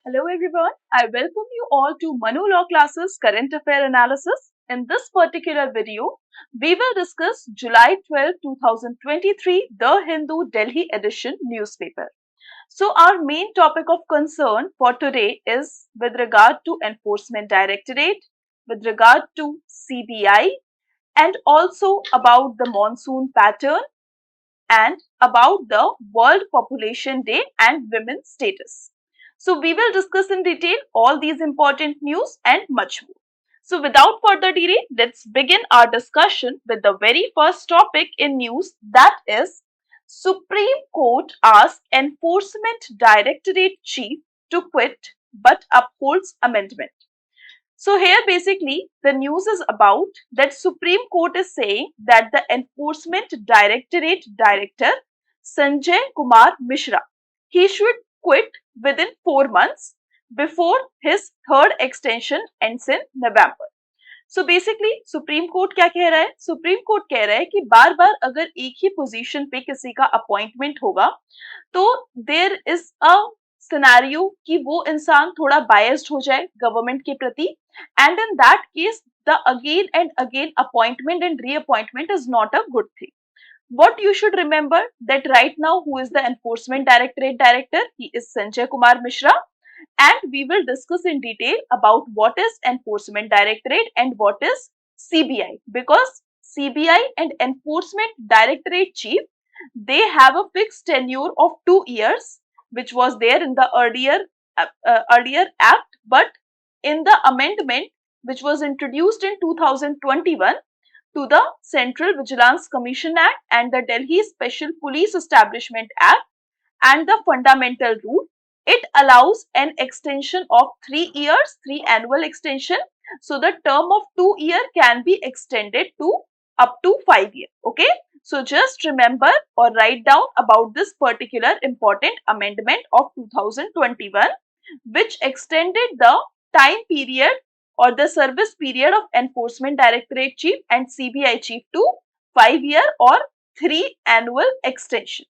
Hello everyone, I welcome you all to Manu Law Classes Current Affair Analysis. In this particular video, we will discuss July 12, 2023, The Hindu Delhi edition newspaper. So our main topic of concern for today is with regard to Enforcement Directorate, with regard to CBI, and also about the monsoon pattern and about the World Population Day and women's status. So we will discuss in detail all these important news and much more. So without further delay, let's begin our discussion with the very first topic in news, that is Supreme Court asks Enforcement Directorate Chief to quit but upholds amendment. So here basically the news is about that Supreme Court is saying that the Enforcement Directorate Director Sanjay Kumar Mishra, he should quit within 4 months before his third extension ends in November. So basically supreme court क्या कह रहा है? Supreme court कह रहा है कि बार बार अगर एक ही पोजीशन पे किसी का अपॉइंटमेंट होगा तो देयर इज अ सिनेरियो कि वो इंसान थोड़ा बायस्ड हो जाए गवर्नमेंट के प्रति, and in that case the again and again appointment and reappointment is not a good thing. What you should remember that right now who is the Enforcement Directorate Director? He is Sanjay Kumar Mishra, and we will discuss in detail about what is Enforcement Directorate and what is CBI, because CBI and Enforcement Directorate Chief, they have a fixed tenure of 2 years, which was there in the earlier act, but in the amendment which was introduced in 2021 to the Central Vigilance Commission Act and the Delhi Special Police Establishment Act and the Fundamental Rule, it allows an extension of 3 years, 3 annual extension. So the term of 2 years can be extended to up to 5 years. Okay. So just remember or write down about this particular important amendment of 2021, which extended the time period or the service period of Enforcement Directorate Chief and CBI Chief to 5 year or 3 annual extension.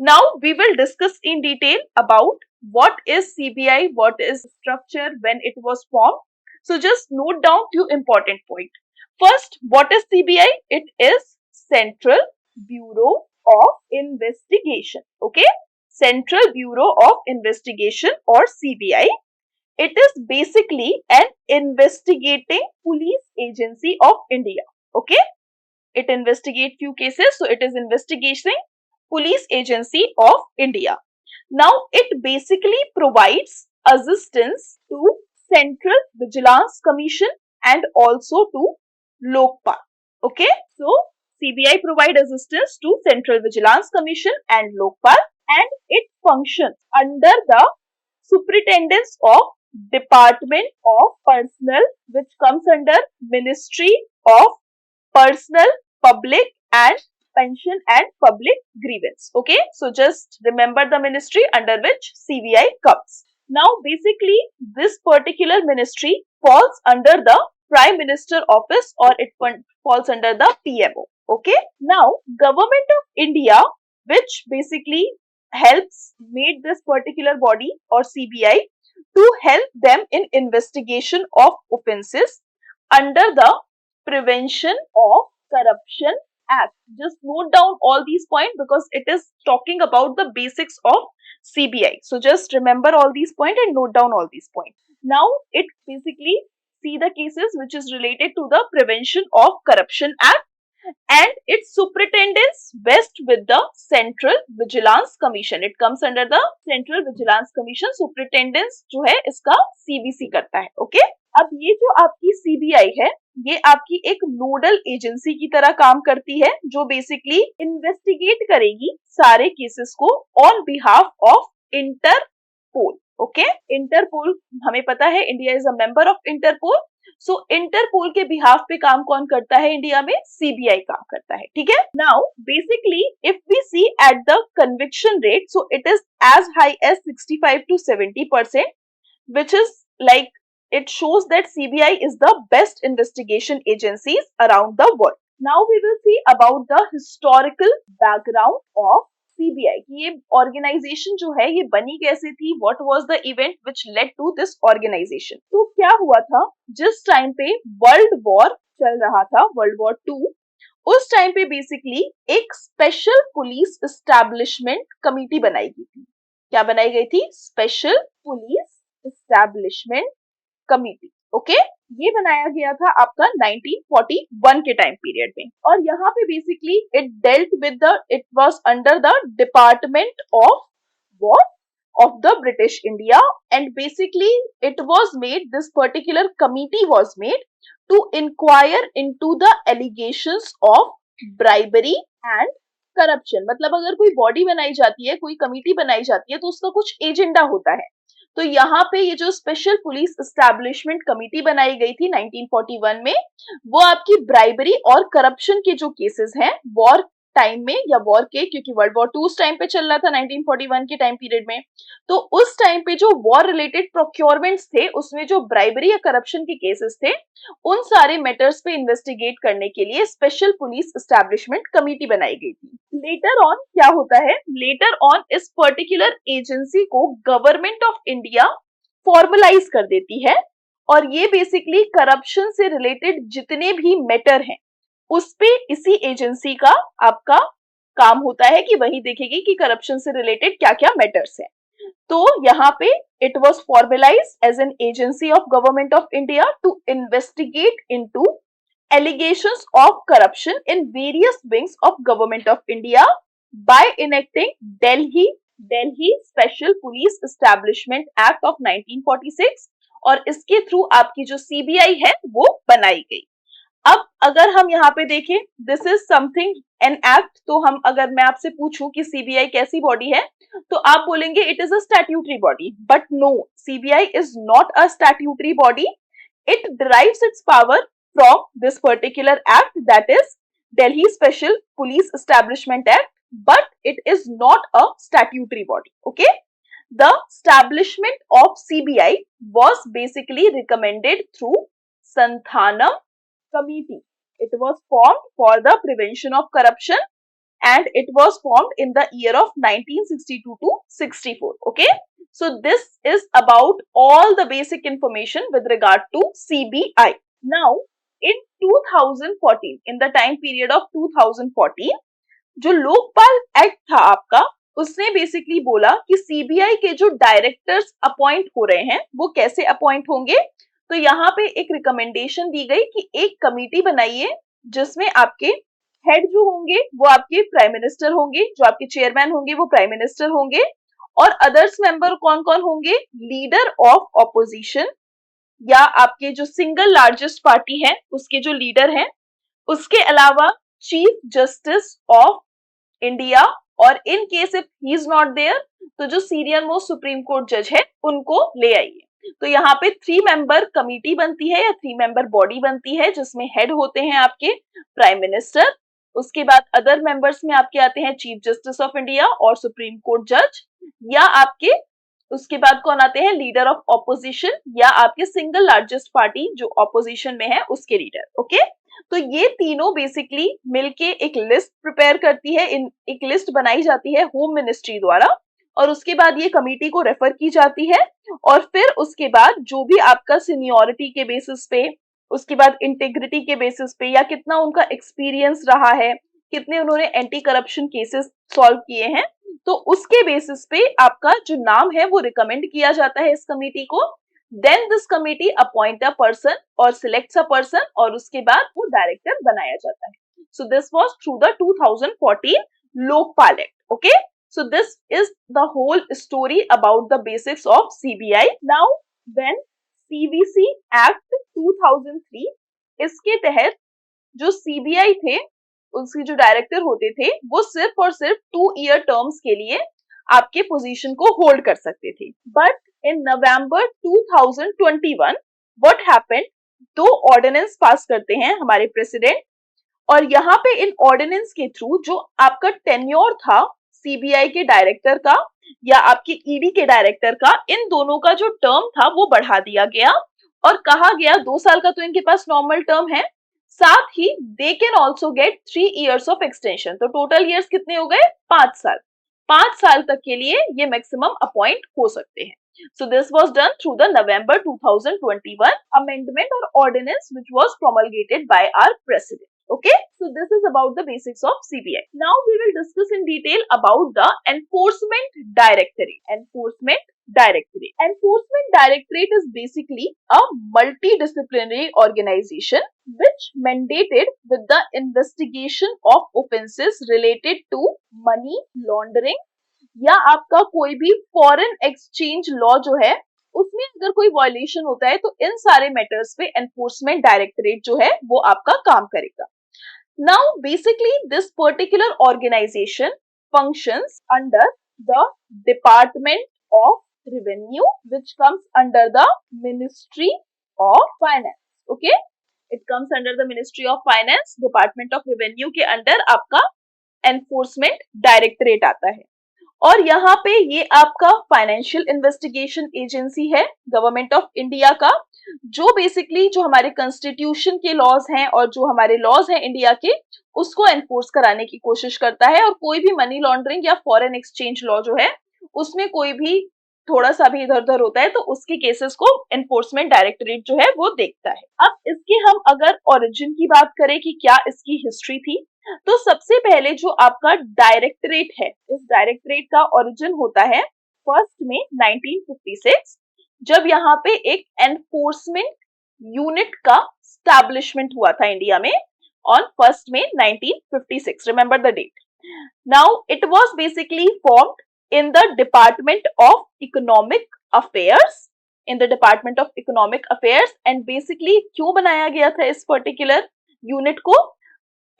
Now we will discuss in detail about what is CBI, what is structure, when it was formed. So just note down few important points. First, what is CBI? It is Central Bureau of Investigation. Okay, Central Bureau of Investigation or CBI. It is basically an investigating police agency of India. Okay, it investigates few cases, so it is investigating police agency of India. Now it basically provides assistance to Central Vigilance Commission and also to Lokpal. Okay, so CBI provides assistance to Central Vigilance Commission and Lokpal, and it functions under the superintendence of Department of Personnel, which comes under Ministry of Personnel, Public and Pension and Public Grievance. Okay, so just remember the ministry under which CBI comes. Now basically this particular ministry falls under the Prime Minister office, or it falls under the PMO. Okay, now Government of India, which basically helps made this particular body or CBI to help them in investigation of offences under the Prevention of Corruption Act. Just note down all these points because it is talking about the basics of CBI. So just remember all these points and note down all these points. Now it basically see the cases which is related to the Prevention of Corruption Act, and its superintendence vest with the Central Vigilance Commission. It comes under the Central Vigilance Commission. Superintendence जो है इसका CVC करता है. Okay? अब ये जो आपकी CBI है, ये आपकी एक नोडल एजेंसी की तरह काम करती है, जो बेसिकली इन्वेस्टिगेट करेगी सारे केसेस को on behalf of Interpol. Okay, Interpol हमें पता है India is a member of Interpol. So Interpol के बिहाफ पे काम कौन करता है इंडिया में? सीबीआई काम करता है. ठीक है. Now basically if we see at the conviction rate, so it is as high as 65 to 70%, which is like it shows that CBI is the best investigation agencies around the world. Now we will see about the historical background of CBI की ये organisation जो है ये बनी कैसे थी, what was the event which led to this organisation. तो क्या हुआ था, जिस टाइम पे वर्ल्ड वॉर चल रहा था, वर्ल्ड वॉर 2, उस टाइम पे बेसिकली एक स्पेशल पुलिस एस्टैब्लिशमेंट कमिटी बनाई गई थी। क्या बनाई गई थी? Special police establishment committee. Okay, ये बनाया गया था आपका 1941 के टाइम पीरियड में, और यहाँ पे basically it dealt with the, it was under the department of war of the British India, and basically it was made, this particular committee was made to inquire into the allegations of bribery and corruption। मतलब अगर कोई body बनाई जाती है, कोई committee बनाई जाती है, तो उसका कुछ एजेंडा होता है। तो यहाँ पे ये जो स्पेशल पुलिस एस्टैब्लिशमेंट कमिटी बनाई गई थी 1941 में, वो आपकी ब्राइबरी और करप्शन के जो केसेस हैं वॉर टाइम में, या वॉर के, क्योंकि वर्ल्ड वॉर 2 उस टाइम पे चल रहा था 1941 के टाइम पीरियड में, तो उस टाइम पे जो वॉर रिलेटेड प्रोक्योरमेंट्स थे, उसमें जो ब्राइबरी या करप्शन के केसेस थे, उन सारे मैटर्स पे इन्वेस्टिगेट करने के लिए स्पेशल पुलिस एस्टैब्लिशमेंट कमिटी बनाई गई थी। लेटर ऑन क्या होता है, लेटर ऑन इस पर्टिकुलर एजेंसी को गवर्नमेंट ऑफ इंडिया फॉर्मलाइज कर देती है, और ये बेसिकली करप्शन से रिलेटेड जितने भी मैटर हैं उस पे इसी एजेंसी का आपका काम होता है कि वही देखेगी कि करप्शन से रिलेटेड क्या क्या मैटर्स हैं। तो यहाँ पे it was formalised as an agency of government of India to investigate into allegations of corruption in various wings of government of India by enacting Delhi Special Police Establishment Act of 1946, और इसके through आपकी जो CBI है वो बनाई गई। अब अगर हम यहाँ पे देखें, this is something an act, तो हम, अगर मैं आपसे पूछूं कि सीबीआई कैसी बॉडी है, तो आप बोलेंगे it is a statutory body, but no, CBI is not a statutory body. It derives its power from this particular act, that is Delhi Special Police Establishment Act, but it is not a statutory body. Okay, the establishment of CBI was basically recommended through Santhanam Committee. It was formed for the prevention of corruption, and it was formed in the year of 1962 to 64. Okay, so this is about all the basic information with regard to CBI. Now in 2014, in the time period of 2014, जो Lokpal act था आपका, उसने basically बोला कि CBI के जो directors appoint हो रहे हैं वो कैसे अपॉइंट होंगे। तो यहाँ पे एक रिकमेंडेशन दी गई कि एक कमिटी बनाइए जिसमें आपके हेड जो होंगे वो आपके प्राइम मिनिस्टर होंगे, जो आपके चेयरमैन होंगे वो प्राइम मिनिस्टर होंगे, और अदर्स मेंबर कौन कौन होंगे? लीडर ऑफ ऑपोजिशन, या आपके जो सिंगल लार्जेस्ट पार्टी है उसके जो लीडर हैं, उसके अलावा चीफ जस्टिस ऑफ इंडिया, और in case if he is not there तो जो सीनियर मोस्ट सुप्रीम कोर्ट जज है उनको ले आइए। तो यहाँ पे 3 मेंबर कमिटी बनती है या 3 मेंबर बॉडी बनती है, जिसमें हेड होते हैं आपके प्राइम मिनिस्टर, उसके बाद अदर मेंबर्स में आपके आते हैं चीफ जस्टिस ऑफ इंडिया और सुप्रीम कोर्ट जज, या आपके उसके बाद कौन आते हैं? लीडर ऑफ ऑपोजिशन, या आपके सिंगल लार्जेस्ट पार्टी जो ऑपोजिशन में है उसके लीडर। ओके, तो ये तीनों बेसिकली मिलके एक लिस्ट प्रिपेयर करती है, एक लिस्ट बनाई जाती है होम मिनिस्ट्री द्वारा, और उसके बाद ये कमेटी को रेफर की जाती है, और फिर उसके बाद जो भी आपका सीनियोरिटी के बेसिस पे, उसके बाद इंटेग्रिटी के बेसिस पे, या कितना उनका एक्सपीरियंस रहा है, कितने उन्होंने एंटी करप्शन केसेस सॉल्व किए हैं, तो उसके बेसिस पे आपका जो नाम है वो रिकमेंड किया जाता है इस कमेटी को। Then this committee appoint a person और सिलेक्ट्स अ पर्सन, और उसके बाद वो डायरेक्टर बनाया जाता है। So this was through the 2014 Lokpal act. Okay, so this is the whole story about the basics of CBI. Now when CBC Act 2003, इसके तहत जो CBI थे उसके जो डायरेक्टर होते थे वो सिर्फ और सिर्फ 2 ईयर टर्म्स के लिए आपके पोजीशन को होल्ड कर सकते थे। But in November 2021 what happened, 2 ordinance pass करते हैं हमारे प्रेसिडेंट, और यहाँ पे इन ऑर्डिनेंस के थ्रू जो आपका टेन्योर था सीबीआई के डायरेक्टर का या आपके ईडी के डायरेक्टर का, इन दोनों का जो टर्म था वो बढ़ा दिया गया, और कहा गया 2 साल का तो इनके पास नॉर्मल टर्म है, साथ ही they can also get 3 years of extension. तो टोटल इयर्स कितने हो गए? 5 साल। 5 साल तक के लिए ये मैक्सिमम अपॉइंट हो सकते हैं. So this was done through the November 2021 amendment or ordinance which was promulgated by our president. Okay, so this is about the basics of CBI. Now we will discuss in detail about the Enforcement Directorate. Enforcement Directorate is basically a multidisciplinary organization which mandated with the investigation of offences related to money laundering या आपका कोई भी foreign exchange law जो है उसमें अगर कोई violation होता है तो इन सारे मैटर्स पे एनफोर्समेंट डायरेक्टरेट जो है वो आपका काम करेगा. Now basically this particular organisation functions under the department of revenue which comes under the ministry of finance. Okay, it comes under the ministry of finance. Department of revenue के under आपका enforcement directorate आता है और यहाँ पे ये आपका financial investigation agency है गवर्नमेंट ऑफ इंडिया का, जो बेसिकली जो हमारे कॉन्स्टिट्यूशन के लॉज हैं और जो हमारे लॉज हैं इंडिया के उसको एनफोर्स कराने की कोशिश करता है. और कोई भी मनी लॉन्ड्रिंग या फॉरेन एक्सचेंज लॉ जो है उसमें कोई भी थोड़ा सा भी इधर उधर होता है तो उसके केसेस को एनफोर्समेंट डायरेक्टरेट जो है वो देखता है. अब इसके हम अगर ओरिजिन की बात करें कि क्या इसकी हिस्ट्री थी, तो सबसे पहले जो आपका डायरेक्टरेट है, इस डायरेक्टरेट का ओरिजिन होता है 1 मई 1956 जब यहाँ पे एक एनफोर्समेंट यूनिट का स्टैब्लिशमेंट हुआ था इंडिया में ऑन 1 मई 1956. Remember the date. Now it was basically formed in the Department of Economic Affairs, and basically क्यों बनाया गया था इस particular unit को?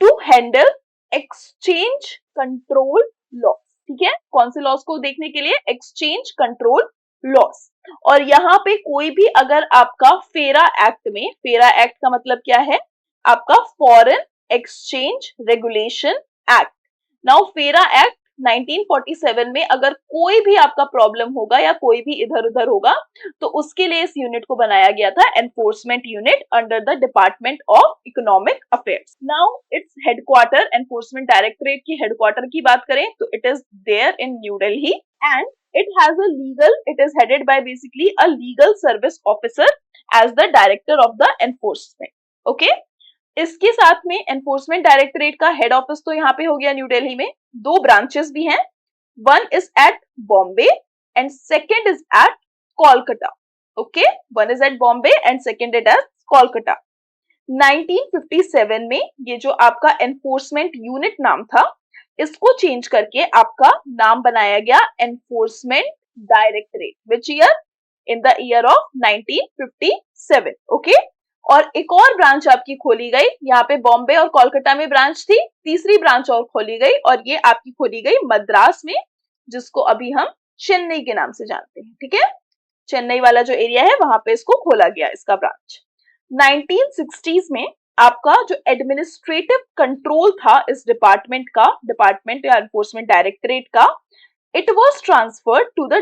To handle exchange control laws. ठीक है, कौन से लॉस को देखने के लिए? Exchange control loss. और यहाँ पे कोई भी अगर आपका फेरा एक्ट में, फेरा एक्ट का मतलब क्या है? आपका foreign exchange regulation act. Now फेरा एक्ट 1947 में अगर कोई भी आपका प्रॉब्लम होगा या कोई भी इधर उधर होगा तो उसके लिए इस यूनिट को बनाया गया था enforcement unit under the department of economic affairs. Now its headquarter, enforcement directorate की हेडक्वार्टर की बात करें तो it is there in New Delhi and it is headed by basically a legal service officer as the director of the enforcement. Okay, इसके साथ में enforcement directorate का head office तो यहाँ पे हो गया न्यू दिल्ली में. 2 ब्रांचेस भी हैं, one is at Bombay and second is at Kolkata. Okay, one is at Bombay and second it at Kolkata. 1957 में ये जो आपका एनफोर्समेंट यूनिट नाम था इसको चेंज करके आपका नाम बनाया गया enforcement directorate. Which year? In the year of 1957. Okay, और एक और ब्रांच आपकी खोली गई, यहाँ पे बॉम्बे और कोलकाता में ब्रांच थी, तीसरी ब्रांच और खोली गई और ये आपकी खोली गई मद्रास में, जिसको अभी हम चेन्नई के नाम से जानते हैं. ठीक है, चेन्नई वाला जो एरिया है वहां पे इसको खोला गया इसका ब्रांच. 1960s में आपका जो एडमिनिस्ट्रेटिव कंट्रोल था इस डिपार्टमेंट का, डिपार्टमेंट या एनफोर्समेंट डायरेक्टरेट का, it was transferred to the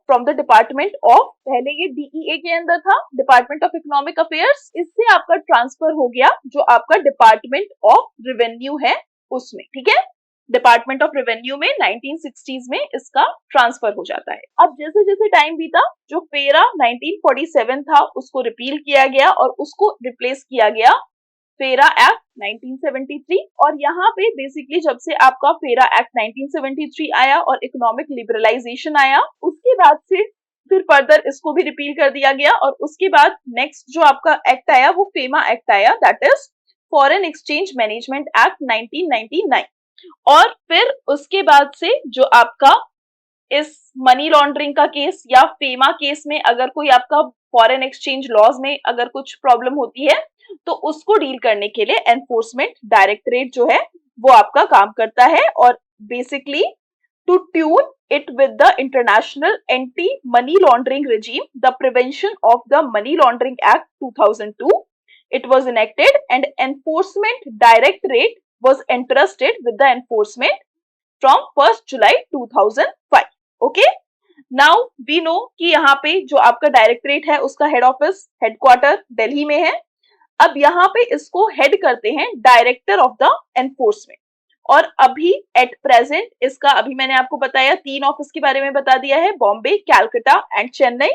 from the department of, पहले ये DEA के अंदर था, डिपार्टमेंट ऑफ इकोनॉमिक अफेयर्स, इससे आपका ट्रांसफर हो गया जो आपका डिपार्टमेंट ऑफ रेवेन्यू है उसमें. ठीक है, डिपार्टमेंट ऑफ रेवेन्यू में 1960s में इसका ट्रांसफर हो जाता है. अब जैसे जैसे टाइम बीता जो फेरा 1947 था उसको रिपील किया गया और उसको रिप्लेस किया गया फेरा एक्ट 1973. और यहाँ पे बेसिकली जब से आपका फेरा एक्ट 1973 आया और इकोनॉमिक लिबरलाइजेशन आया उसके बाद से फिर फर्दर इसको भी रिपील कर दिया गया और उसके बाद नेक्स्ट जो आपका एक्ट आया वो फेमा एक्ट आया, that is foreign exchange management act 1999. और फिर उसके बाद से जो आपका इस मनी लॉन्ड्रिंग का केस या फेमा केस में अगर कोई आपका फॉरेन एक्सचेंज लॉज में अगर कुछ प्रॉब्लम होती है तो उसको डील करने के लिए एनफोर्समेंट डायरेक्टरेट जो है वो आपका काम करता है. और basically to tune it with the international anti money laundering regime, the prevention of the money laundering act 2002, it was enacted and enforcement directorate was entrusted with the enforcement from 1st July 2005. Okay, now we know कि यहाँ पे जो आपका directorate है उसका head office headquarter Delhi में है. अब यहाँ पे इसको हेड करते हैं डायरेक्टर ऑफ द एनफोर्समेंट. और अभी एट प्रेजेंट इसका, अभी मैंने आपको बताया 3 ऑफिस के बारे में बता दिया है, बॉम्बे, कैलकाटा एंड चेन्नई।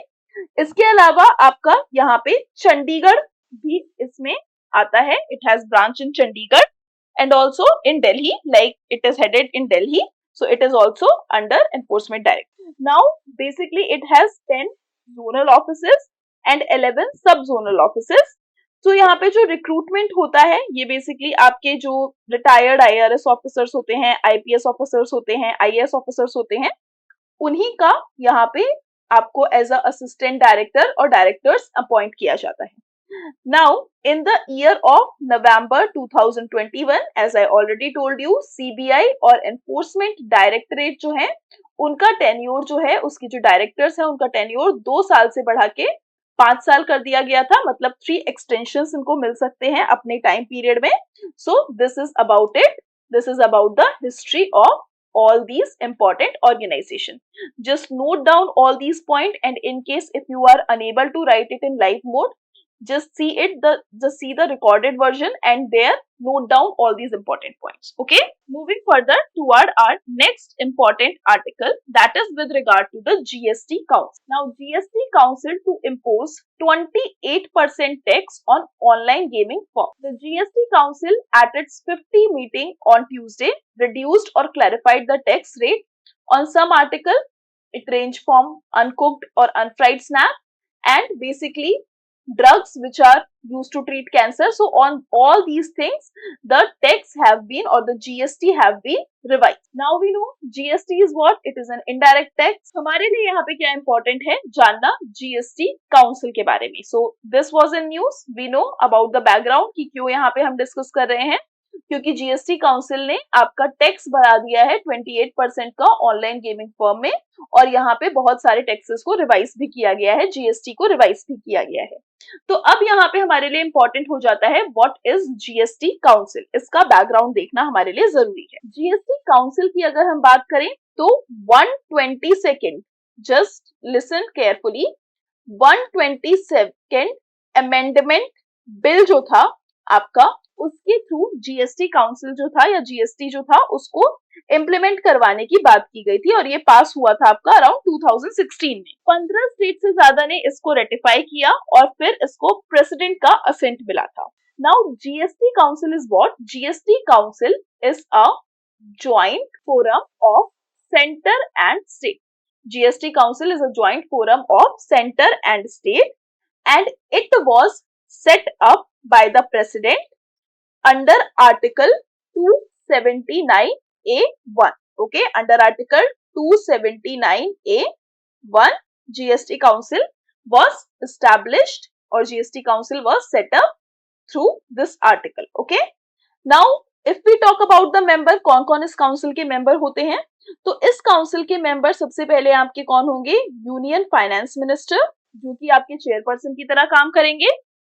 इसके अलावा आपका यहाँ पे चंडीगढ़ भी इसमें आता है, it has branch in Chandigarh and also in Delhi, like it is headed in Delhi, so it is also under enforcement directorate. Now basically it has 10 zonal offices and 11 sub zonal offices. तो यहाँ पे जो recruitment होता है ये basically आपके जो retired IRS officers होते हैं, आईपीएस ऑफिसर्स होते हैं, आईएएस ऑफिसर्स होते हैं, उन्हीं का यहाँ पे आपको एज अ असिस्टेंट डायरेक्टर और डायरेक्टर्स अपॉइंट किया जाता है। Now, in the year of November 2021, as I already told you, CBI और Enforcement Directorate जो है, उनका टेन्योर जो है, उसकी जो डायरेक्टर्स है, उनका टेन्योर 2 साल से बढ़ा के 5 साल कर दिया गया था, मतलब 3 एक्सटेंशंस इनको मिल सकते हैं अपने टाइम पीरियड में। So, this is about it. This is about the history of all these important organization. Just note down all these points, and in case if you are unable to write it in live mode, just see the recorded version and there note down all these important points. Okay, moving further toward our next important article, that is with regard to the GST Council. Now GST Council to impose 28% tax on online gaming firms. The GST Council at its 50 meeting on Tuesday reduced or clarified the tax rate on some article. It range from uncooked or unfried snack and basically drugs which are used to treat cancer. So on all these things, the tax have been, or the GST have been revised. Now we know GST is what? It is an indirect tax. हमारे लिए यहाँ पे क्या important है जानना GST Council के बारे में. So this was in news. We know about the background कि क्यों यहाँ पे हम discuss कर रहे हैं, क्योंकि जीएसटी काउंसिल ने आपका टैक्स बढ़ा दिया है 28% का ऑनलाइन गेमिंग फर्म में, और यहाँ पे बहुत सारे टैक्सेस को रिवाइज भी किया गया है, जीएसटी को रिवाइज भी किया गया है। तो अब यहाँ पे हमारे लिए इंपॉर्टेंट हो जाता है व्हाट इज जीएसटी काउंसिल, इसका बैकग्राउंड देखना हमारे लिए जरूरी है। जीएसटी काउंसिल की अगर हम बात करें तो 122nd, just listen carefully, 122nd amendment bill जो था आपका, उसके थ्रू जीएसटी काउंसिल जो था या जीएसटी जो था उसको इम्प्लीमेंट करवाने की बात की गई थी, और ये पास हुआ था आपका अराउंड 2016 में। 15 स्टेट से ज्यादा ने इसको रेटिफाई किया और फिर इसको प्रेसिडेंट का असेंट मिला था। Now GST council is what? GST council is a joint forum of centre and state. GST council is a joint forum of centre and state and it was set up by the president under article 279A1. okay, under article 279A1 GST council was established or GST council was set up through this article. okay, now if we talk about the member, कौन कौन इस council के member होते हैं, तो इस council के member सबसे पहले आपके कौन होंगे? यूनियन फाइनेंस मिनिस्टर, जो कि आपके चेयरपर्सन की तरह काम करेंगे।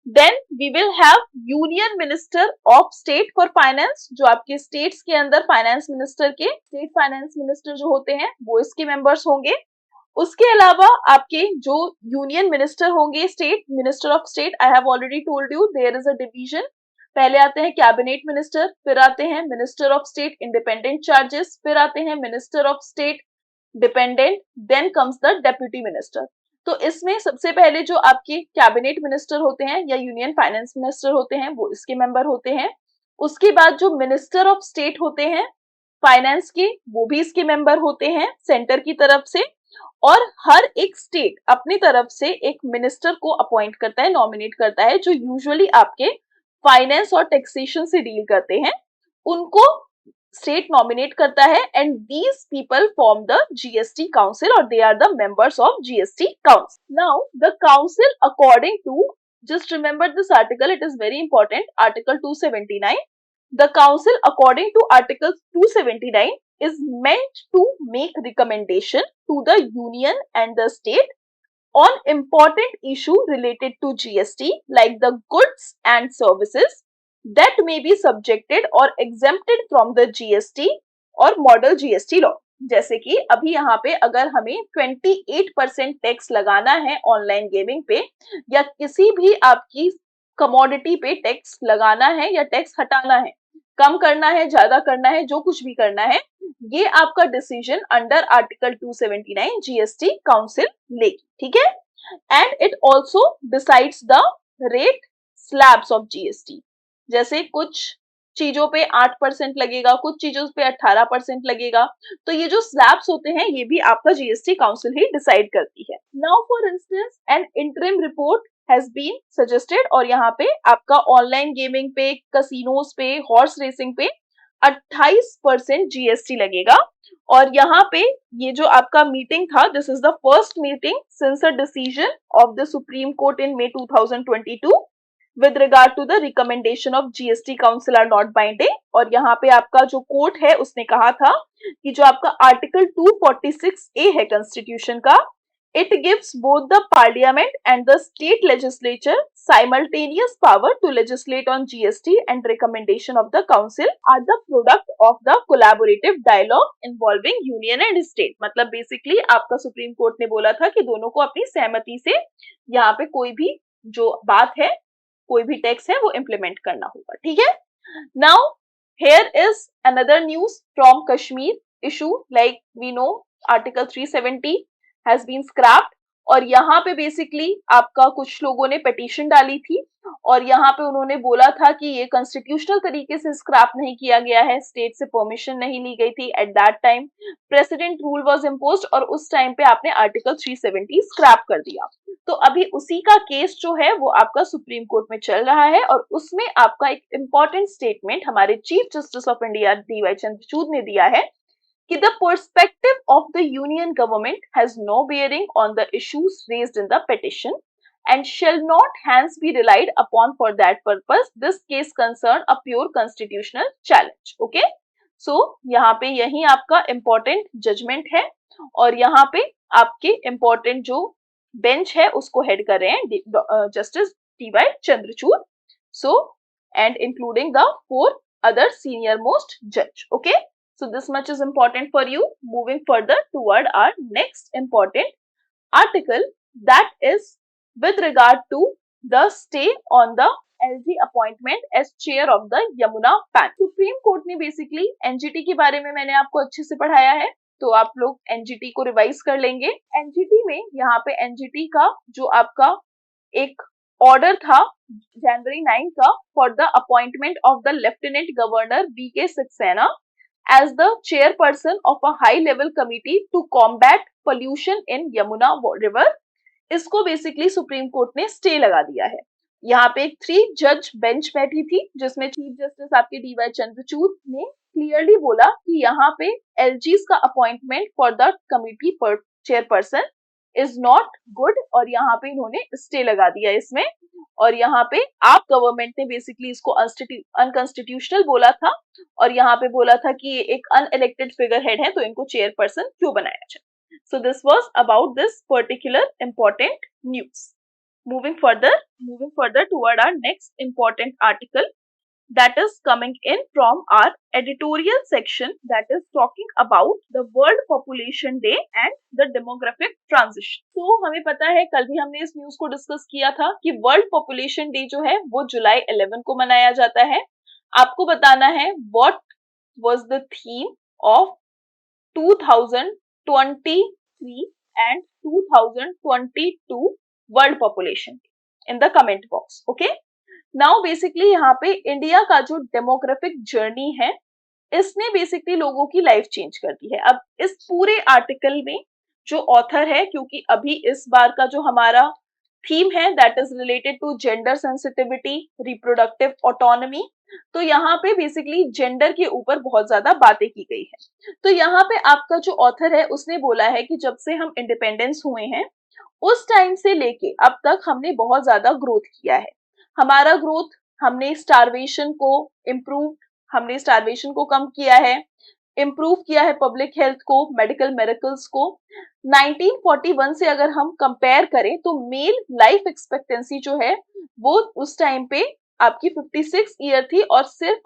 Then we will have union minister of state for finance, जो आपके स्टेट्स के अंदर फाइनेंस मिनिस्टर के स्टेट फाइनेंस मिनिस्टर जो होते हैं वो इसके मेंबर्स होंगे। उसके अलावा आपके जो यूनियन मिनिस्टर होंगे, state minister of state, I have already told you there is a division. पहले आते हैं कैबिनेट मिनिस्टर, फिर आते हैं minister of state independent charges, फिर आते हैं minister of state dependent, then comes the deputy minister. तो इसमें सबसे पहले जो आपके कैबिनेट मिनिस्टर होते हैं या यूनियन फाइनेंस मिनिस्टर होते हैं वो इसके मेंबर होते हैं। उसके बाद जो मिनिस्टर ऑफ स्टेट होते हैं फाइनेंस के, वो भी इसके मेंबर होते हैं सेंटर की तरफ से, और हर एक स्टेट अपनी तरफ से एक मिनिस्टर को अपॉइंट करता है, नॉमिनेट करता है, जो यूजुअली आपके फाइनेंस और टैक्सेशन से डील करते हैं, उनको स्टेट नॉमिनेट करता है, and these people form the GST council और they are the members of GST council. Now the council according to, just remember this article, it is very important, article 279, the council according to article 279 is meant to make recommendation to the union and the state on important issue related to GST, like the goods and services that may be subjected or exempted from the GST or model GST law। जैसे कि अभी यहाँ पे अगर हमें 28% tax लगाना है online gaming पे, या किसी भी आपकी कमोडिटी पे टैक्स लगाना है या टैक्स हटाना है, कम करना है, ज्यादा करना है, जो कुछ भी करना है, ये आपका decision under article 279 GST council लेगी, ठीक है। And it also decides the rate slabs of GST. जैसे कुछ चीजों पे 8% लगेगा, कुछ चीजों पे 18% लगेगा, तो ये जो स्लैब्स होते हैं ये भी आपका जीएसटी काउंसिल ही डिसाइड करती है। Now for instance an interim report has been suggested, और यहाँ पे आपका ऑनलाइन गेमिंग पे, कसिनोज पे, हॉर्स रेसिंग पे 28% जीएसटी लगेगा। और यहाँ पे ये जो आपका मीटिंग था, this is the first meeting since a decision of the supreme court in May 2022 with regard to the recommendation of GST Council are not binding। और यहाँ पे आपका जो कोर्ट है उसने कहा था कि जो आपका आर्टिकल 246A है कॉन्स्टिट्यूशन का, it gives both the parliament and the state legislature simultaneous power to legislate on GST, and recommendation of the council are the product of the collaborative dialogue involving union and state। मतलब basically आपका supreme court ने बोला था कि दोनों को अपनी सहमति से यहाँ पे कोई भी जो बात है, कोई भी टैक्स है वो इम्प्लीमेंट करना होगा, ठीक है। Now here is another news from Kashmir issue, like we know article 370 has been scrapped। और यहाँ पे बेसिकली आपका कुछ लोगों ने पिटीशन डाली थी, और यहाँ पे उन्होंने बोला था कि ये कॉन्स्टिट्यूशनल तरीके से स्क्रैप नहीं किया गया है, स्टेट से परमिशन नहीं ली गई थी at that time, president rule was imposed, और उस टाइम पे आपने आर्टिकल 370 स्क्रैप कर दिया। तो अभी उसी का केस जो है वो आपका सुप्रीम कोर्ट में चल रहा है, और उसमें आपका एक इंपॉर्टेंट स्टेटमेंट हमारे chief justice of India DY Chandrachud ने दिया है कि the perspective of the union government has no bearing on the issues raised in the petition and shall not hence be relied upon for that purpose। This case concerned a pure constitutional challenge। Okay, so यहाँ पे यही आपका important judgment है, और यहाँ पे आपके important जो बेंच है उसको हेड कर रहे हैं justice DY Chandrachud, so and including the 4 other senior most judge। Okay, so this much is important for you। Moving further toward our next important article, that is with regard to the stay on the LG appointment as chair of the Yamuna panel। Supreme court ने basically NGT के बारे में मैंने आपको अच्छे से पढ़ाया है, तो आप लोग एनजीटी को रिवाइज कर लेंगे। एनजीटी में यहाँ पे एनजीटी का जो आपका एक ऑर्डर था जनवरी 9 का for the appointment of the lieutenant governor VK Saxena as the chairperson of a high level committee to combat pollution in Yamuna river, इसको बेसिकली सुप्रीम कोर्ट ने स्टे लगा दिया है। यहाँ पे एक 3 जज बेंच बैठी थी, जिसमें चीफ जस्टिस आपके DY चंद्रचूड़ ने क्लियरली बोला कि यहाँ पे LG's का appointment for the committee chairperson is not good, और यहाँ पे इन्होंने स्टे लगा दिया इसमें। और यहाँ पे आप गवर्नमेंट ने बेसिकली इसको अनकॉन्स्टिट्यूशनल बोला था, और यहाँ पे बोला था कि ये एक अनइलेक्टेड फिगर हेड है, तो इनको चेयरपर्सन क्यों बनाया जाए। So this was about this particular important news। Moving further toward our next important article, that is coming in from our editorial section, that is talking about the World Population Day and the demographic transition। तो हमें पता है, कल भी हमने इस news को discuss किया था कि वर्ल्ड पॉपुलेशन डे जो है वो जुलाई 11 को मनाया जाता है। आपको बताना है what was the theme of 2023 and 2022 world population in the comment box. Okay, now basically यहाँ पे इंडिया का जो डेमोग्राफिक जर्नी है, इसने बेसिकली लोगों की लाइफ चेंज कर दी है। अब इस पूरे आर्टिकल में जो ऑथर है, क्योंकि अभी इस बार का जो हमारा थीम है that is related to gender sensitivity, reproductive autonomy, तो यहाँ पे बेसिकली जेंडर के ऊपर बहुत ज्यादा बातें की गई है। तो यहाँ पे आपका जो ऑथर है उसने बोला है कि जब से हम इंडिपेंडेंस हुए हैं उस टाइम से लेके अब तक हमने बहुत ज्यादा ग्रोथ किया है। हमारा ग्रोथ, हमने स्टारवेशन को कम किया है, इम्प्रूव किया है पब्लिक हेल्थ को, मेडिकल मेरिकल्स को। 1941 से अगर हम कंपेयर करें तो मेल लाइफ एक्सपेक्टेंसी जो है वो उस टाइम पे आपकी 56 ईयर थी, और सिर्फ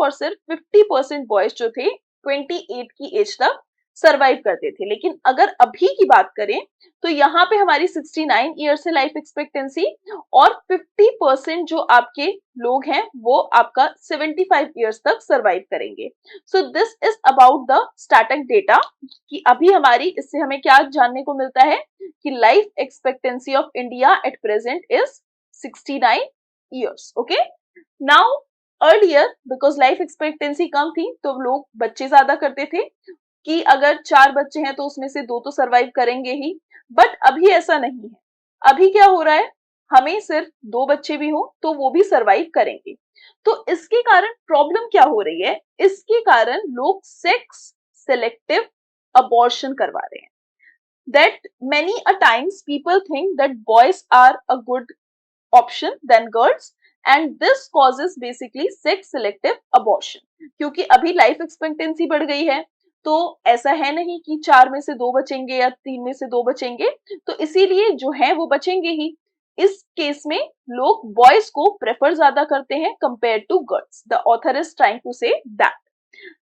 50% बॉयज जो थे 28 की एज तक सरवाइव करते थे। लेकिन अगर अभी की बात करें तो यहाँ पे हमारी 69 ईयर्स है लाइफ एक्सपेक्टेंसी, और 50% जो आपके लोग हैं वो आपका 75 ईयर्स तक सरवाइव करेंगे। सो this is about the static data कि अभी हमारी इससे हमें क्या जानने को मिलता है कि life expectancy of India at present is 69 years. Okay, now earlier because life expectancy कम थी तो लोग बच्चे ज्यादा करते थे कि अगर 4 बच्चे हैं तो उसमें से 2 तो सरवाइव करेंगे ही। बट अभी ऐसा नहीं है। अभी क्या हो रहा है, हमें सिर्फ 2 बच्चे भी हो तो वो भी सरवाइव करेंगे। तो इसके कारण प्रॉब्लम क्या हो रही है, इसके कारण लोग सेक्स सिलेक्टिव अबॉर्शन करवा रहे हैं। That many a times people think that boys are a good option than girls, and this causes basically sex selective abortion। क्योंकि अभी लाइफ एक्सपेक्टेंसी बढ़ गई है तो ऐसा है नहीं कि 4 में से 2 बचेंगे या 3 में से 2 बचेंगे, तो इसीलिए जो है वो बचेंगे ही। इस केस में लोग बॉयज को प्रेफर ज्यादा करते हैं compare to girls. The author is trying to say that.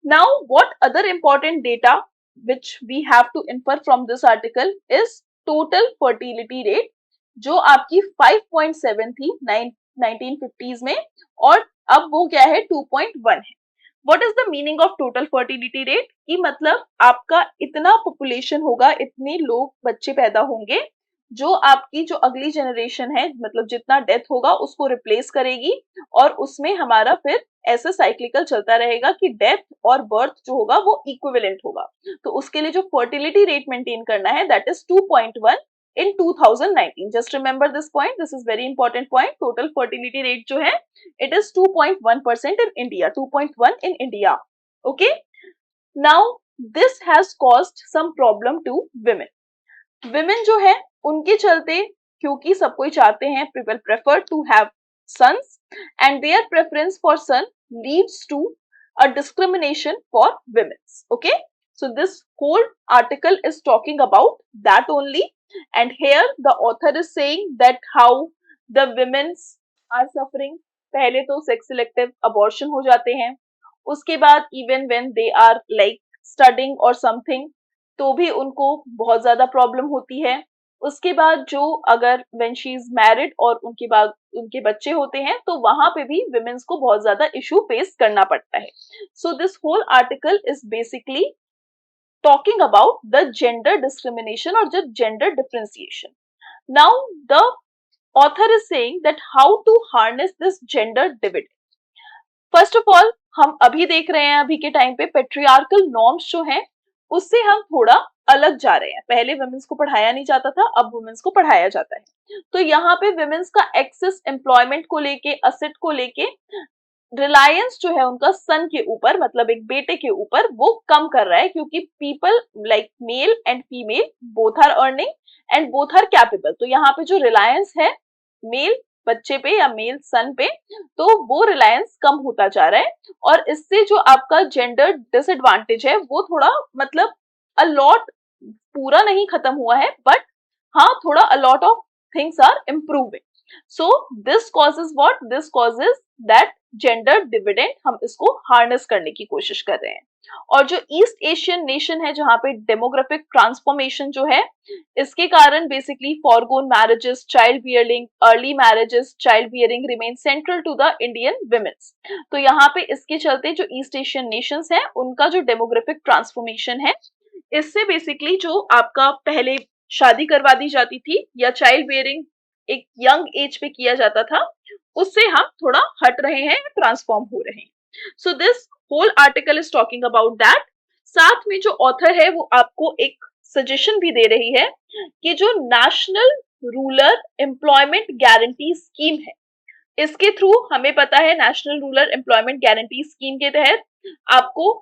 Now, what other important data which we have to infer from this article is total fertility rate, जो आपकी 5.7 थी 1950s में, और अब वो क्या है 2.1 है। What is the meaning of total fertility rate? कि मतलब आपका इतना पॉपुलेशन होगा, इतने लोग बच्चे पैदा होंगे जो आपकी जो अगली जनरेशन है, मतलब जितना डेथ होगा उसको रिप्लेस करेगी, और उसमें हमारा फिर ऐसा साइक्लिकल चलता रहेगा कि डेथ और बर्थ जो होगा वो इक्विवेलेंट होगा। तो उसके लिए जो फर्टिलिटी रेट मेंटेन करना है that is 2.1 in 2019। just remember this point, this is very important point। total fertility rate जो है it is 2.1% in India, 2.1 in India। okay, now this has caused some problem to women। women जो है उनके चलते, क्योंकि सब कोई चाहते हैं, people prefer to have sons, and their preference for son leads to a discrimination for women। okay, so this whole article is talking about that only, and here the author is saying that how the women are suffering। पहले तो sex selective abortion हो जाते हैं, उसके बाद even when they are like studying or something तो भी उनको बहुत ज्यादा प्रॉब्लम होती है। उसके बाद जो अगर व्हेन शी इज मैरिड और उनके बाद उनके बच्चे होते हैं तो वहां पे भी विमेन्स को बहुत ज्यादा इशू फेस करना पड़ता है। So this whole article is basically talking about the gender discrimination और the gender differentiation. Now the author is saying that how to harness this gender dividend. First of all हम अभी देख रहे हैं, अभी के टाइम पे पेट्रियार्कल नॉर्म्स जो हैं उससे हम थोड़ा अलग जा रहे हैं। पहले वुमेन्स को पढ़ाया नहीं जाता था, अब वुमेन्स को पढ़ाया जाता है। तो यहाँ पे वुमेन्स का एक्सेस एम्प्लॉयमेंट को लेके, असेट को लेके, रिलायंस जो है उनका सन के ऊपर, मतलब एक बेटे के ऊपर, वो कम कर रहा है, क्योंकि people like male and female both are earning and both are capable. तो यहाँ पे जो रिलायंस है मेल बच्चे पे या मेल सन पे, तो वो रिलायंस कम होता जा रहा है, और इससे जो आपका जेंडर डिसएडवांटेज है वो थोड़ा, मतलब अलॉट, पूरा नहीं खत्म हुआ है, बट हाँ थोड़ा a lot of things are improving. So this causes what, this causes that gender dividend हम इसको हार्नेस करने की कोशिश कर रहे हैं। और जो ईस्ट एशियन नेशन है जहां पे डेमोग्राफिक ट्रांसफॉर्मेशन जो है, इसके कारण basically forgone marriages, child bearing, early marriages, child bearing remain central to the Indian women's. तो यहाँ पे इसके चलते जो ईस्ट एशियन नेशंस हैं उनका जो डेमोग्राफिक ट्रांसफॉर्मेशन है, इससे बेसिकली जो आपका पहले शादी करवा दी जाती थी या चाइल्ड बियरिंग एक यंग एज पे किया जाता था, उससे हम थोड़ा हट रहे हैं, ट्रांसफॉर्म हो रहे हैं। So this whole article is talking about that. साथ में जो ऑथर है वो आपको एक सजेशन भी दे रही है कि जो national rural employment guarantee scheme है, इसके थ्रू हमें पता है national rural employment guarantee scheme के तहत आपको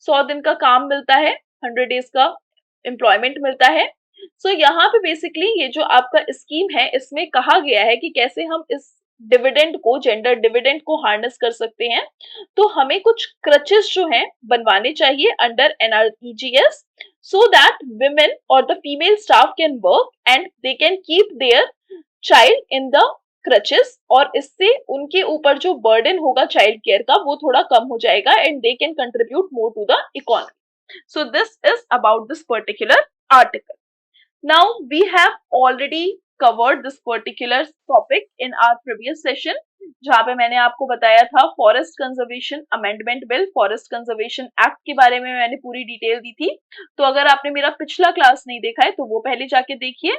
100 दिन का काम मिलता है, 100 डेज का एम्प्लॉयमेंट मिलता है। सो यहाँ पे बेसिकली ये जो आपका स्कीम है इसमें कहा गया है कि कैसे हम इस डिविडेंड को, जेंडर डिविडेंड को हार्नेस कर सकते हैं। तो हमें कुछ क्रचेस जो हैं बनवाने चाहिए under NREGS, so that women और the female staff can work and they can keep their child in the crutches, और इससे उनके ऊपर जो बर्डन होगा चाइल्ड केयर का वो थोड़ा कम हो जाएगा and they can contribute more to the economy. So this is about this particular article. Now we have already covered this particular topic in our previous session, जहाँ पे मैंने आपको बताया था forest conservation amendment bill, forest conservation act के बारे में मैंने पूरी डिटेल दी थी. तो अगर आपने मेरा पिछला क्लास नहीं देखा है तो वो पहले जाके देखिए.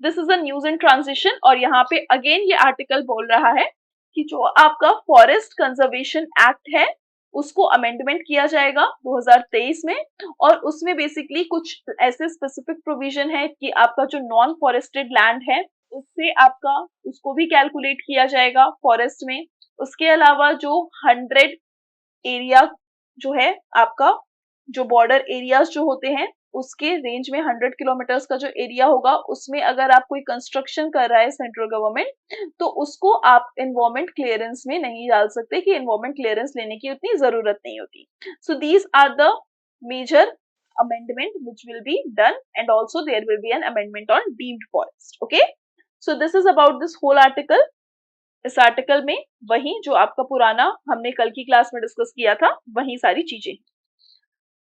This is a news in transition और यहाँ पे अगेन ये आर्टिकल बोल रहा है कि जो आपका फॉरेस्ट कंजर्वेशन एक्ट है उसको अमेंडमेंट किया जाएगा 2023 में, और उसमें बेसिकली कुछ ऐसे स्पेसिफिक प्रोविजन है कि आपका जो नॉन फॉरेस्टेड लैंड है उससे आपका उसको भी कैलकुलेट किया जाएगा फॉरेस्ट में. उसके अलावा जो 100 एरिया जो है आपका, जो बॉर्डर एरियाज जो होते हैं उसके रेंज में 100 किलोमीटर्स का जो एरिया होगा उसमें अगर आप कोई कंस्ट्रक्शन कर रहा है सेंट्रल गवर्नमेंट तो उसको आप एनवायरमेंट क्लियरेंस में नहीं डाल सकते कि एनवायरमेंट क्लियरेंस लेने की उतनी जरूरत नहीं होती. So these are the major amendment which will be done, and also there will be an amendment on deemed forest. Okay, so this is about this whole article. इस आर्टिकल में वही जो आपका पुराना हमने कल की क्लास में डिस्कस किया था वही सारी चीजें.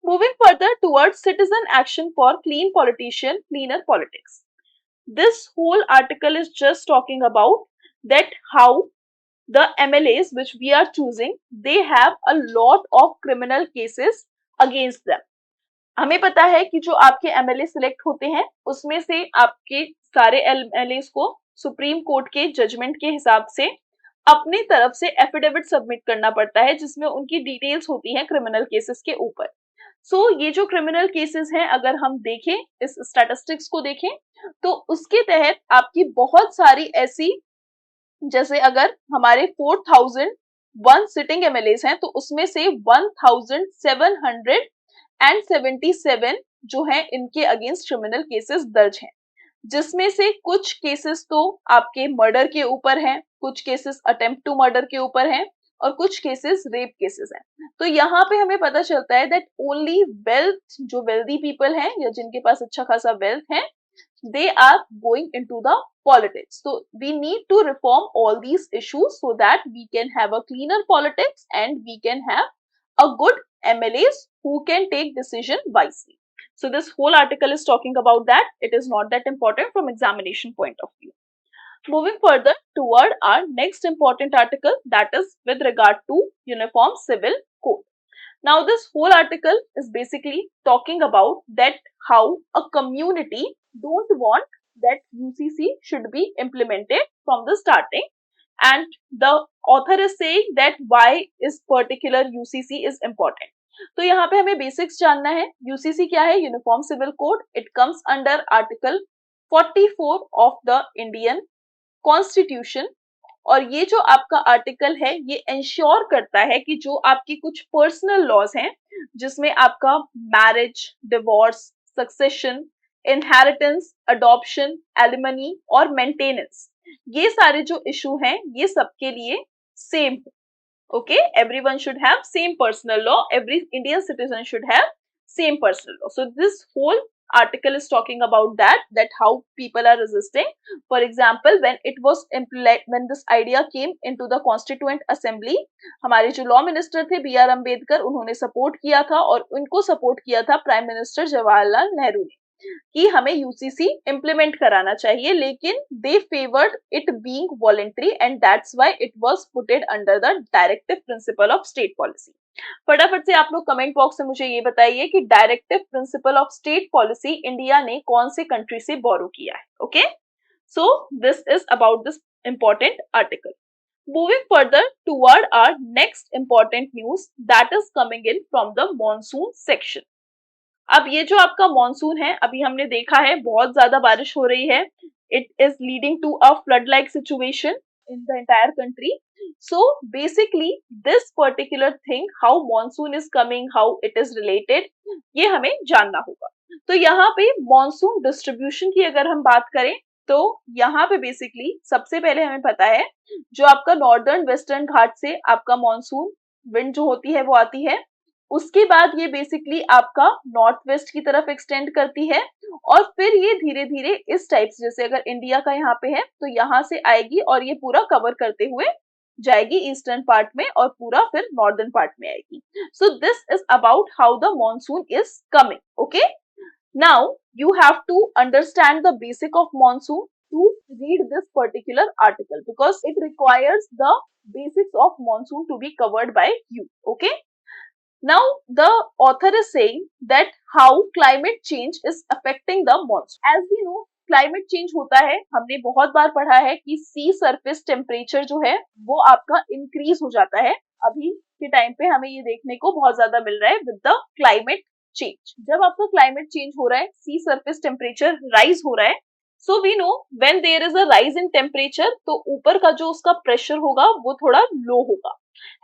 Moving further towards citizen action for clean politician, cleaner politics. This whole article is just talking about that how the MLAs which we are choosing, they have a lot of criminal cases against them. हमें पता है कि जो आपके MLA select होते हैं उसमें से आपके सारे एमएलए को सुप्रीम कोर्ट के जजमेंट के हिसाब से अपनी तरफ से एफिडेविट सबमिट करना पड़ता है जिसमें उनकी डिटेल्स होती हैं क्रिमिनल केसेस के ऊपर. सो ये जो क्रिमिनल केसेस हैं अगर हम देखें इस स्टैटिस्टिक्स को देखें तो उसके तहत आपकी बहुत सारी ऐसी, जैसे अगर हमारे 4001 सिटिंग एमएलएस हैं तो उसमें से 1777 जो हैं इनके अगेंस्ट क्रिमिनल केसेस दर्ज हैं, जिसमें से कुछ केसेस तो आपके मर्डर के ऊपर हैं, कुछ केसेस अटेम्प्ट टू मर्डर के ऊपर हैं और कुछ केसेस रेप केसेस हैं. तो यहाँ पे हमें पता चलता है दैट ओनली वेल्थ, जो वेल्दी पीपल हैं या जिनके पास अच्छा खासा वेल्थ है, they are going into the politics. So we need to reform all these issues so that we can have a cleaner politics and we can have a good MLAs who can take decision wisely. So this whole article is talking about that. It is not that important from examination point of view. Moving further toward our next important article, that is with regard to Uniform Civil Code. Now this whole article is basically talking about that how a community don't want that UCC should be implemented from the starting, and the author is saying that why is particular UCC is important. तो यहाँ पे हमें basics जानना है. UCC क्या है? Uniform civil code. It comes under article 44 of the Indian constitution. और ये जो आपका आर्टिकल है ये इंश्योर करता है कि जो आपकी कुछ पर्सनल लॉज हैं जिसमें आपका marriage, divorce, succession, inheritance, adoption, alimony और मेंटेनेंस, ये सारे जो इशू हैं ये सबके लिए सेम है. Okay, everyone should have same personal law. Every Indian citizen should have same personal law. So this whole article is talking about that how people are resisting. For example, when it was when this idea came into the Constituent Assembly, हमारे जो law minister थे B.R. Ambedkar, उन्होंने support किया था और उनको support किया था प्राइम मिनिस्टर जवाहरलाल नेहरू ने कि हमें यूसीसी इंप्लीमेंट कराना चाहिए, लेकिन they favoured it being voluntary and that's why it was putted under the directive principle of state policy. फटाफट से आप लोग कमेंट बॉक्स में मुझे ये बताइए कि directive principle of state policy India ने कौन से कंट्री से बोरो किया है. Okay, so this is about this important article. Moving further toward our next important news, that is coming in from the monsoon section. अब ये जो आपका मॉनसून है, अभी हमने देखा है बहुत ज्यादा बारिश हो रही है. It is leading to a flood like situation in the entire country. So basically this particular thing, how monsoon is coming, how it is related, ये हमें जानना होगा. तो यहाँ पे मॉनसून डिस्ट्रीब्यूशन की अगर हम बात करें तो यहाँ पे बेसिकली सबसे पहले हमें पता है जो आपका नॉर्दर्न वेस्टर्न घाट से आपका मॉनसून विंड जो होती है वो आती है. उसके बाद ये बेसिकली आपका नॉर्थ वेस्ट की तरफ एक्सटेंड करती है और फिर ये धीरे धीरे इस टाइप से, जैसे अगर इंडिया का यहाँ पे है तो यहाँ से आएगी और ये पूरा कवर करते हुए जाएगी ईस्टर्न पार्ट में और पूरा फिर नॉर्दर्न पार्ट में आएगी. सो this is about how the monsoon is coming. Okay, now you have to understand the basic of monsoon to read this particular article because it requires the basics of monsoon to be covered by you. Okay, now the author is saying that how climate change is affecting the monsoon. As we know, climate change होता है, हमने बहुत बार पढ़ा है कि सी surface temperature जो है वो आपका इंक्रीज हो जाता है. अभी के टाइम पे हमें ये देखने को बहुत ज्यादा मिल रहा है विद द क्लाइमेट चेंज. जब आपका क्लाइमेट चेंज हो रहा है, सी सरफेस टेम्परेचर राइज हो रहा है, so we know when there is a rise in temperature तो ऊपर का जो उसका प्रेशर होगा वो थोड़ा लो होगा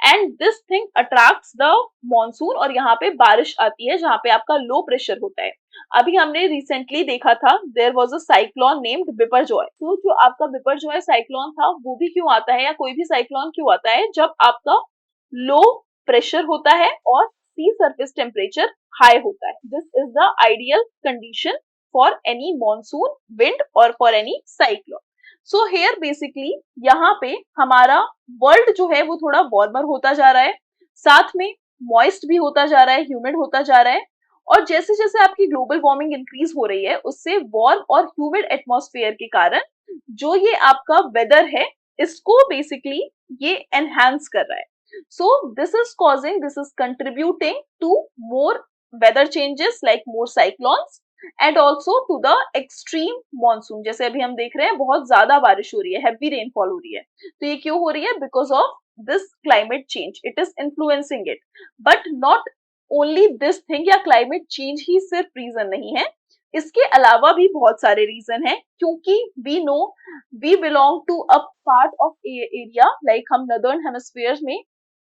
and this thing attracts the monsoon और यहाँ पे बारिश आती है जहाँ पे आपका लो प्रेशर होता है. अभी हमने रिसेंटली देखा था there was a cyclone named Biparjoy. तो जो आपका बिपरजॉय साइक्लोन था वो भी क्यों आता है या कोई भी साइक्लोन क्यों आता है जब आपका लो प्रेशर होता है और सी सरफेस टेम्परेचर हाई होता है. This is the ideal condition for any monsoon wind और for any cyclone. So here basically यहाँ पे हमारा वर्ल्ड जो है वो थोड़ा वार्मर होता जा रहा है, साथ में मॉइस्ट भी होता जा रहा है, ह्यूमिड होता जा रहा है और जैसे जैसे आपकी ग्लोबल वार्मिंग इंक्रीज हो रही है उससे वार्म और ह्यूमिड एटमॉस्फेयर के कारण जो ये आपका वेदर है इसको बेसिकली ये एनहांस कर रहा है. So this is contributing to more weather changes like more cyclones and also to the extreme monsoon. जैसे अभी हम देख रहे हैं बहुत ज्यादा बारिश हो रही है, heavy rainfall हो रही है, तो ये क्यों हो रही है? Because of this climate change, it is influencing it. But not only this thing या climate change ही सिर्फ reason नहीं है, इसके अलावा भी बहुत सारे रीजन हैं क्योंकि we know we belong to a part of area like हम northern hemisphere में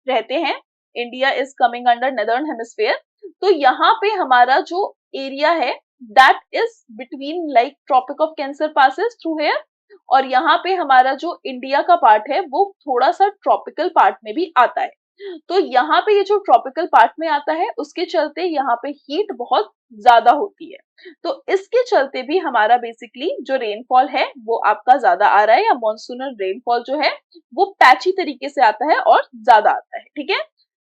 रहते हैं. India is coming under northern hemisphere. तो यहाँ पे हमारा जो एरिया है that is between like tropic of cancer passes through here और यहाँ पे हमारा जो इंडिया का पार्ट है वो थोड़ा सा ट्रॉपिकल पार्ट में भी आता है. तो यहाँ पे ये जो ट्रॉपिकल पार्ट में आता है उसके चलते यहाँ पे हीट बहुत ज्यादा होती है. तो इसके चलते भी हमारा बेसिकली जो रेनफॉल है वो आपका ज्यादा आ रहा है या मॉनसूनल रेनफॉल जो है वो पैची तरीके से आता है और ज्यादा आता है. ठीक है,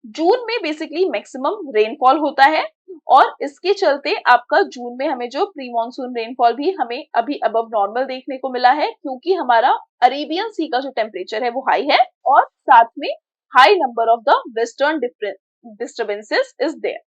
जून में बेसिकली मैक्सिमम रेनफॉल होता है और इसके चलते आपका जून में हमें जो प्री मॉनसून रेनफॉल भी हमें अभी अबव नॉर्मल देखने को मिला है क्योंकि हमारा अरेबियन सी का जो टेम्परेचर है वो हाई है और साथ में high number of the western disturbances is there.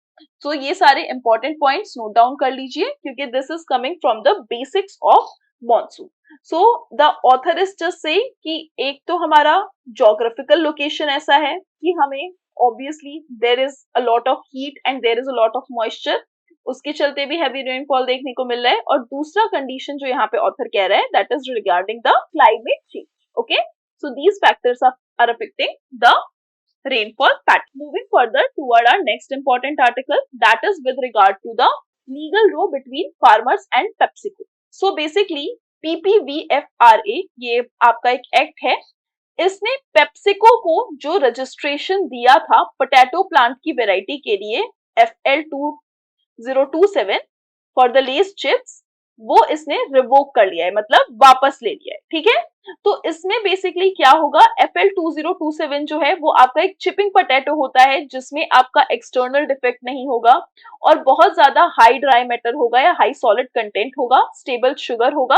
So ये सारे इंपॉर्टेंट पॉइंट्स नोट डाउन कर लीजिए क्योंकि this is coming from the basics of monsoon. So the author is just saying कि एक तो हमारा ज्योग्राफिकल लोकेशन ऐसा है कि हमें obviously there is a lot of heat and there is a lot of moisture, उसके चलते भी heavy rainfall देखने को मिल रहा है. और दूसरा कंडीशन जो यहाँ पे ऑथर कह रहा है that is regarding the climate change. Okay, so these factors are affecting the rainfall pattern. Moving further toward our next important article that is with regard to the legal row between farmers and PepsiCo. So basically PPVFRA ये आपका एक act है, इसने PepsiCo को जो registration दिया था potato plant की वैरायटी के लिए FL2027 for the Lay's chips वो इसने रिवोक कर लिया है, मतलब वापस ले लिया है. ठीक है, तो इसमें बेसिकली क्या होगा, FL2027 जो है वो आपका एक चिपिंग पोटैटो होता है जिसमें आपका एक्सटर्नल डिफेक्ट नहीं होगा और बहुत ज्यादा हाई ड्राई मैटर होगा या हाई सॉलिड कंटेंट होगा, स्टेबल शुगर होगा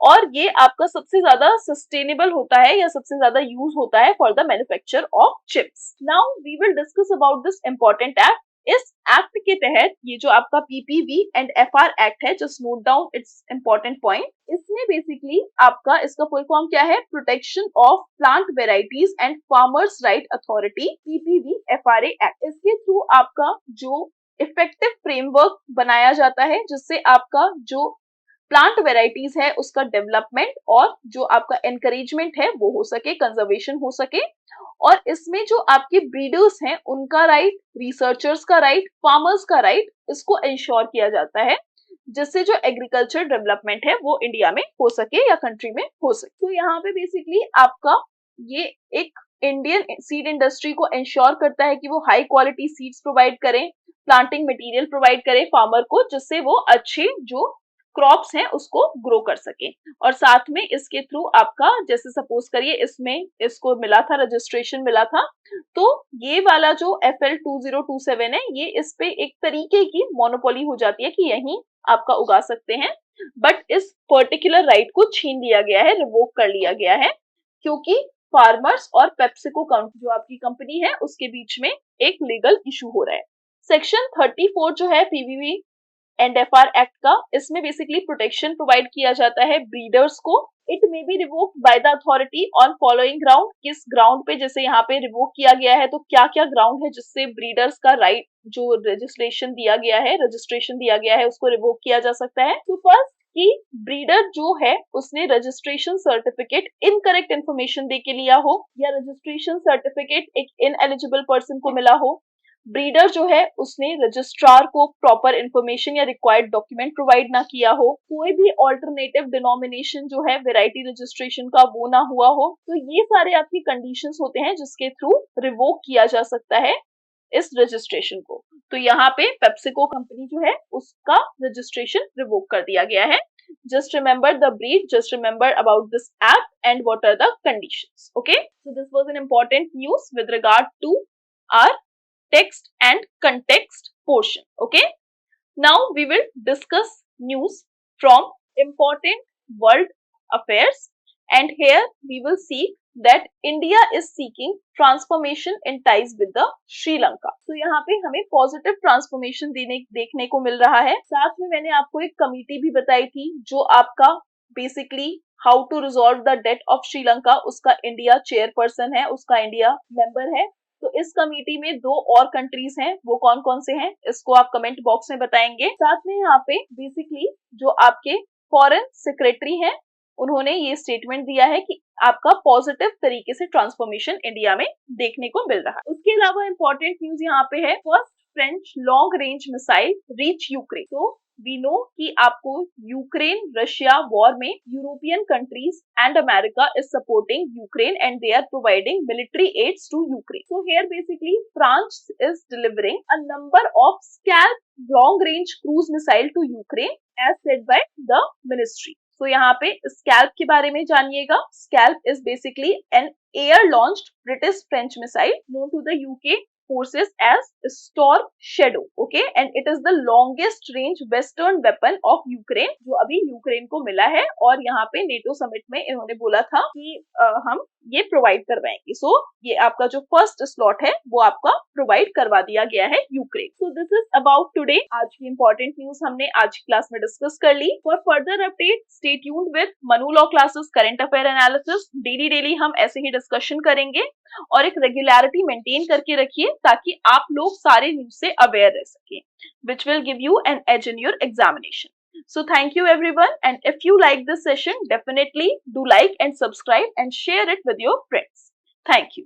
और ये आपका सबसे ज्यादा सस्टेनेबल होता है या सबसे ज्यादा यूज होता है for the manufacture of chips. Now we will discuss about this important act. इस एक्ट के तहत ये जो आपका पीपीवी एंड एफआर एक्ट है, just note down its important point. इसमें बेसिकली आपका इसका फुल फॉर्म क्या है, protection of plant varieties and farmers right authority, PPV FRA act. इसके थ्रू आपका जो इफेक्टिव फ्रेमवर्क बनाया जाता है जिससे आपका जो प्लांट वेराइटीज है उसका डेवलपमेंट और जो आपका एनकरेजमेंट है वो हो सके, कंजर्वेशन हो सके. और इसमें जो आपके ब्रीडर्स हैं उनका राइट, रिसर्चर्स का राइट, फार्मर्स का राइट, इसको इंश्योर किया जाता है जिससे जो एग्रीकल्चर डेवलपमेंट है वो इंडिया में हो सके या कंट्री में हो सके. तो यहाँ पे बेसिकली आपका ये एक इंडियन सीड इंडस्ट्री को इंश्योर करता है कि वो हाई क्वालिटी सीड्स प्रोवाइड करें, प्लांटिंग मटेरियल प्रोवाइड करें फार्मर को जिससे वो अच्छे जो क्रॉप्स हैं उसको ग्रो कर सके। और साथ में इसके थ्रू आपका जैसे सपोज करिए इसमें इसको मिला था, रजिस्ट्रेशन मिला था, तो ये वाला जो FL 2027 है ये इस पे एक तरीके की मोनोपोली हो जाती है कि यही आपका उगा सकते हैं। बट इस पर्टिकुलर राइट को छीन लिया गया है, रिवोक कर लिया गया है, क्योंकि फार्मर्स और पेप्सिको जो आपकी कंपनी है उसके बीच में एक लीगल इशू हो रहा है। सेक्शन 34 जो है पीवीवी एंड FR एक्ट का, इसमें बेसिकली प्रोटेक्शन प्रोवाइड किया जाता है ब्रीडर्स को। It may be revoked by the authority on following ground, किस ग्राउंड पे, जैसे यहाँ पे रिवोक किया गया है तो क्या क्या ग्राउंड है जिससे ब्रीडर्स का राइट जो रजिस्ट्रेशन दिया गया है, रजिस्ट्रेशन दिया गया है उसको रिवोक किया जा सकता है। तो फर्स्ट कि ब्रीडर जो है उसने रजिस्ट्रेशन सर्टिफिकेट इनकरेक्ट इन्फॉर्मेशन दे के लिया हो, या रजिस्ट्रेशन सर्टिफिकेट एक इनएलिजिबल पर्सन को मिला हो। ब्रीडर जो है उसने रजिस्ट्रार को प्रॉपर इंफॉर्मेशन या रिक्वायर्ड डॉक्यूमेंट प्रोवाइड ना किया हो, कोई भी ऑल्टरनेटिव डिनोमिनेशन जो है वैरायटी रजिस्ट्रेशन का वो ना हुआ हो, तो ये सारे आपके कंडीशंस होते हैं जिसके थ्रू रिवोक किया जा सकता है इस रजिस्ट्रेशन को। तो यहाँ पे पेप्सिको कंपनी जो है उसका रजिस्ट्रेशन रिवोक कर दिया गया है। Just remember the breed, just remember about this act and what are the conditions. Okay, so this was an important news with regard to our text and context portion. Okay, now we will discuss news from important world affairs, and here we will see that India is seeking transformation in ties with the Sri Lanka. तो यहाँ पे हमें positive transformation देखने को मिल रहा है। साथ में मैंने आपको एक कमिटी भी बताई थी जो आपका basically how to resolve the debt of Sri Lanka, उसका इंडिया चेयरपर्सन है, उसका इंडिया मेंबर है। तो इस कमेटी में 2 और कंट्रीज हैं, वो कौन कौन से हैं इसको आप कमेंट बॉक्स में बताएंगे। साथ में यहाँ पे बेसिकली जो आपके फॉरेन सेक्रेटरी हैं उन्होंने ये स्टेटमेंट दिया है कि आपका पॉजिटिव तरीके से ट्रांसफॉर्मेशन इंडिया में देखने को मिल रहा है। उसके अलावा इंपॉर्टेंट न्यूज यहाँ पे है, first French long range missile reach Ukraine. तो वी नो कि आपको यूक्रेन रशिया वॉर में European countries and America is supporting Ukraine and they are providing military aids to Ukraine. So here basically France is delivering a number of Scalp long range cruise missile to Ukraine as said by the ministry. So यहाँ पे Scalp के बारे में जानिएगा। Scalp is basically an air launched British French missile known to the UK forces as Storm Shadow, okay, and it is the longest range western weapon of Ukraine जो अभी Ukraine को मिला है, और यहाँ पे नेटो समिट में इन्होंने बोला था कि हम ये प्रोवाइड करवाएंगे। सो ये आपका जो फर्स्ट स्लॉट है वो आपका प्रोवाइड करवा दिया गया है Ukraine. So this is about today, आज की इंपॉर्टेंट न्यूज हमने आज की क्लास में डिस्कस कर ली। For further update stay tuned with Manu law classes current affair analysis. Daily हम ऐसे ही डिस्कशन करेंगे और एक रेगुलरिटी मेंटेन करके रखिए ताकि आप लोग सारे न्यूज से अवेयर रह सकें, which will give you an edge in your examination. So thank you everyone, and if you like this session, definitely do like and subscribe and share it with your friends. Thank you.